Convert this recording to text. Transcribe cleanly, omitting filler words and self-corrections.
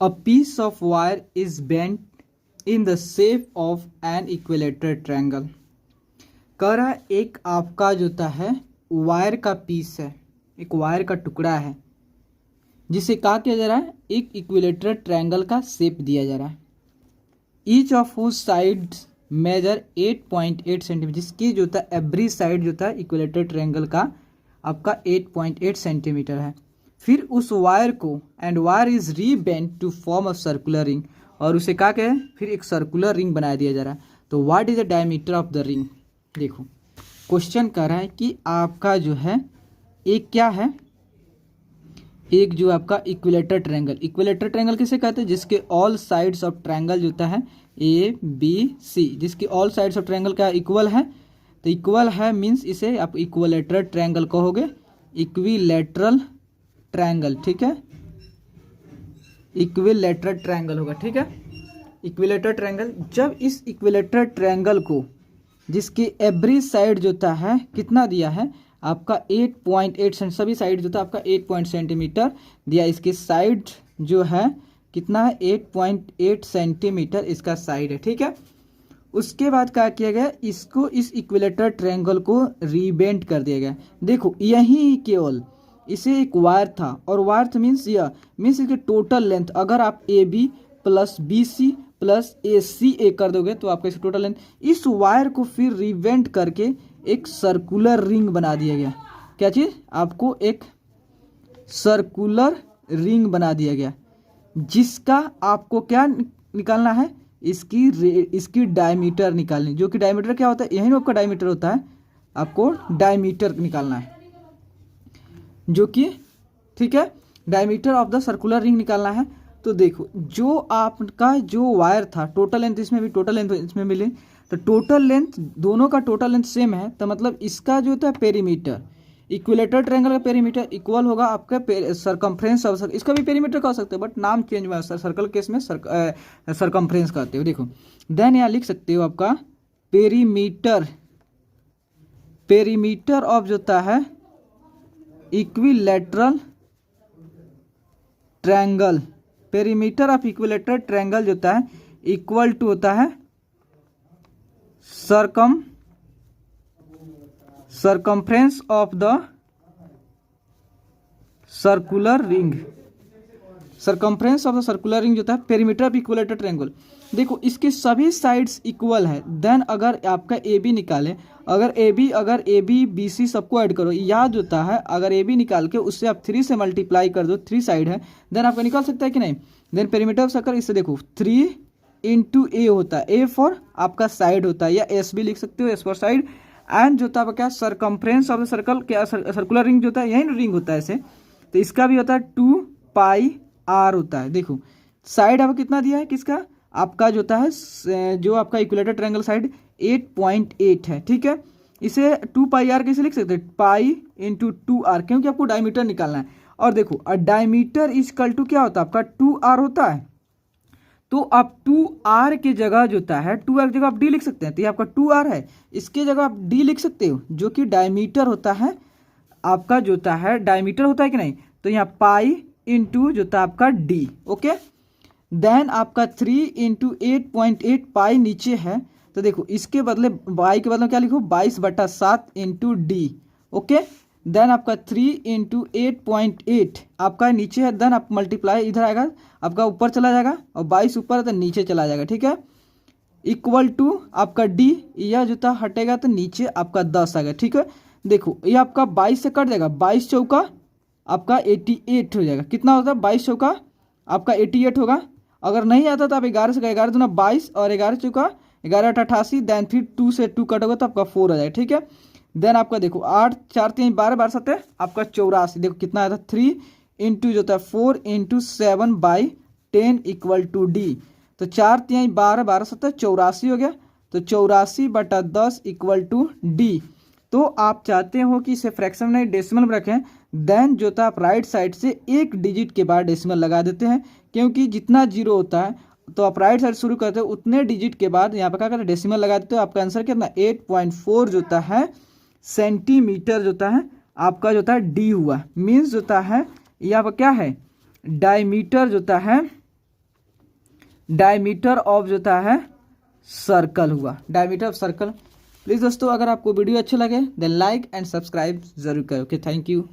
A piece of wire is bent in the shape of an equilateral triangle. कह रहा है एक आपका जो है वायर का पीस है, एक वायर का टुकड़ा है जिसे क्या किया जा रहा है, एक इक्विलेटरल ट्रायंगल का शेप दिया जा रहा है. Each of whose sides measure 8.8 centimetre, जिसकी जो था एवरी साइड जो था इक्विलेटरल ट्रायंगल का आपका 8.8 सेंटीमीटर है. फिर उस वायर को and wire is rebent to form a circular ring, और उसे क्या कहें, फिर एक सर्कुलर रिंग बना दिया जा रहा है. तो what is the diameter of the ring. देखो क्वेश्चन कर रहा है कि आपका जो है एक क्या है, एक जो आपका इक्विलेटरल ट्रायंगल. इक्विलेटरल ट्रायंगल किसे कहते हैं, जिसके ऑल साइड्स ऑफ ट्रायंगल जो है ए बी सी, जिसकी ऑल साइड्स ऑफ ट्रायंगल का इक्वल है. तो इक्वल है मीन्स इसे आप इक्विलेटरल ट्रायंगल कहोगे, इक्विलेटरल ट्रायंगल. ठीक है, इक्विलेटरल ट्रायंगल होगा. ठीक है, इक्विलेटरल ट्रायंगल. जब इस इक्विलेटरल ट्रायंगल को जिसकी एवरी साइड जो है कितना दिया है आपका 8.8 सेंट, सभी साइड जो था आपका 8 सेंटीमीटर दिया. इसकी साइड जो है कितना है, 8.8 सेंटीमीटर इसका साइड है. ठीक है, उसके बाद क्या किया गया, इसको इस इक्विलेटरल ट्रायंगल को रीबेंड कर दिया गया. देखो यही केवल इसे एक वायर था, और वायर मीन्स यह मीन्स इसके टोटल लेंथ अगर आप A B plus B C plus A C A कर दोगे तो आपका इसका टोटल लेंथ, इस वायर को फिर रिवेंट करके एक सर्कुलर रिंग बना दिया गया. क्या चीज़, आपको एक सर्कुलर रिंग बना दिया गया, जिसका आपको क्या निकालना है, इसकी डायमीटर निकालनी, जो कि डायमीटर क्या होता है, यही आपका डायमीटर होता है, आपको डायमीटर निकालना है जो कि ठीक है, diameter of the circular ring निकालना है. तो देखो जो आपका जो वायर था, टोटल लेंथ इसमें भी टोटल लेंथ इसमें मिली, तो टोटल लेंथ दोनों का टोटल लेंथ सेम है. तो मतलब इसका जो था पेरीमीटर, इक्विलेटरल ट्रायंगल का पेरीमीटर इक्वल होगा आपका सरकमफ्रेंस ऑफ सर्कल. इसका भी पेरीमीटर कह सकते हो बट नाम चेंज हुआ है, सर्कल केस में सरकमफ्रेंस कहते हो. देखो देन यहाँ लिख सकते हो आपका पेरीमीटर ऑफ जो है equilateral triangle, perimeter of equilateral triangle जो होता है इक्वल टू होता है circumference of the circular ring. Circumference of the circular ring जो होता है पेरीमीटर ऑफ इक्विलेटरल ट्रायंगल. देखो इसके सभी साइड्स इक्वल है. देन अगर आपका ए बी निकाले, अगर ए बी बी सी सबको ऐड करो, याद होता है अगर ए बी निकाल के उससे आप 3 से मल्टीप्लाई कर दो, 3 साइड है, देन आपका निकाल सकता है कि नहीं. देन पेरीमीटर ऑफ सर्कल, इससे देखो 3 इंटू ए होता है, ए फॉर आपका साइड होता है, या एस भी लिख सकते हो, एस फॉर साइड. एंड जो होता है क्या, सरकमफ्रेंस ऑफ द सर्कल, क्या सर्कुलर रिंग जो होता है यही रिंग होता है ऐसे, तो इसका भी होता है 2 पाई आर होता है. देखो साइड आपको कितना दिया है, किसका, आपका जो होता है जो आपका इक्विलेटरल ट्रायंगल साइड 8.8 है. ठीक है, इसे 2 पाई आर कैसे लिख सकते हैं, पाई इंटू 2 आर, क्योंकि आपको डायमीटर निकालना है. और देखो डायमीटर इजकल टू क्या होता है आपका 2 आर होता है. तो आप 2 आर की जगह जो होता है 2 आर की जगह आप डी लिख सकते हैं. तो ये आपका 2 आर है, इसके जगह आप डी लिख सकते हो, जो कि डायमीटर होता है आपका, जो होता है डायमीटर होता है कि नहीं. तो यहाँ पाई इंटू जो होता है आपका डी. ओके, देन आपका 3 इंटू 8.8 पाई नीचे है, तो देखो इसके बदले पाई के बदले क्या लिखो, 22/7 इंटू डी. ओके, देन आपका 3 इंटू 8.8 आपका नीचे है, देन आप मल्टीप्लाई इधर आएगा, आपका ऊपर चला जाएगा, और 22 ऊपर है तो नीचे चला जाएगा. ठीक है, इक्वल टू आपका डी, यह जो था हटेगा तो नीचे आपका 10 आ गया. ठीक है, देखो ये आपका 22 से कट जाएगा, 22 चौका आपका 88 हो जाएगा. कितना होता है, 22 चौका आपका 88 होगा. अगर नहीं आता तो आप 11 से 11 दूना 22 और 11 चौका 11 88, देन फिर 2 से 2 कट होगा तो आपका 4 आ जाएगा. ठीक है, देन आपका देखो 8 4 3 12 12 7 आपका 84. देखो कितना आया था, 3 इंटू जो था 4 इंटू 7/10 इक्वल टू डी. तो 4 3 12 12 7 84 हो गया. तो 84/10 इक्वल टू डी. तो आप चाहते हो कि इसे फ्रैक्शन में डेसिमल में रखें, देन जो था आप राइट साइड से एक डिजिट के बाद डेसिमल लगा देते हैं, क्योंकि जितना जीरो होता है तो आप राइट साइड शुरू करते हो उतने डिजिट के बाद यहाँ पर क्या करते हैं, डेसिमल लगा देते हो. आपका आंसर कितना, 8.4 जो होता है सेंटीमीटर जो होता है आपका जो होता है डी हुआ. मीन्स जो होता है यहाँ पर क्या है, डायमीटर जो होता है डायमीटर ऑफ जो है सर्कल हुआ, डायमीटर ऑफ सर्कल। प्लीज़ दोस्तों अगर आपको वीडियो अच्छे लगे देन लाइक एंड सब्सक्राइब जरूर करें। Okay, thank you.